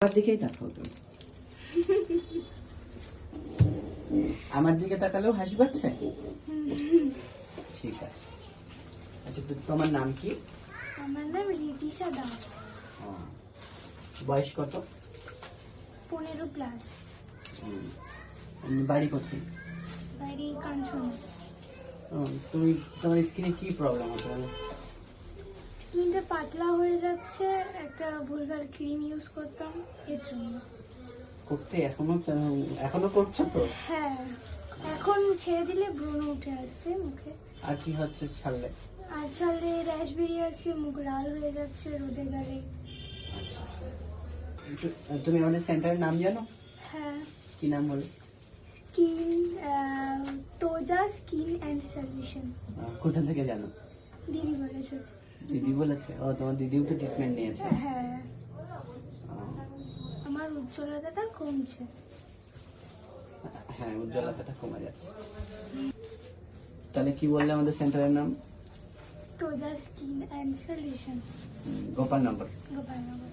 আমার দিকেই তাকাও তুমি। আমার দিকে তাকালেও হাসি পাচ্ছে। ঠিক আছে। আচ্ছা তোমার নাম কি? আমার নাম রিতিশা দাস। বয়স কত? 15+। বাড়ি কোথায়? বাড়ি কাঞ্চনা। তুমি তোমার স্কিনে কি প্রবলেম হচ্ছে? স্কিনটা পাতলা হয়ে যাচ্ছে, একটা ভুলভাল ক্রিম ইউজ করতাম এর জন্য। করতে এখনো করছো তো? হ্যাঁ, এখন ছেড়ে দিলে ব্রণ উঠে আসছে মুখে। আর কি হচ্ছে ছাড়লে? আর ছাড়লে র্যাশ বেরিয়ে আসছে, মুখ লাল হয়ে যাচ্ছে রোদে গেলে। আচ্ছা। তুমি আমাদের সেন্টারের নাম জানো? হ্যাঁ, কি নাম বলো? স্কিন তোজা স্কিন অ্যান্ড সলিউশন। কোথা থেকে জানো? দিদি বলেছে। দিদি বলেছে? তোমার দিদিও তো ট্রিটমেন্ট নিয়েছে। হ্যাঁ, আমার উজ্জ্বলতাটা কমছে। হ্যাঁ, উজ্জ্বলতাটা কমে যাচ্ছে। তাহলে কি বললে আমাদের সেন্টারের নাম? তোজা skin and solution, Gopalnagar. Gopalnagar.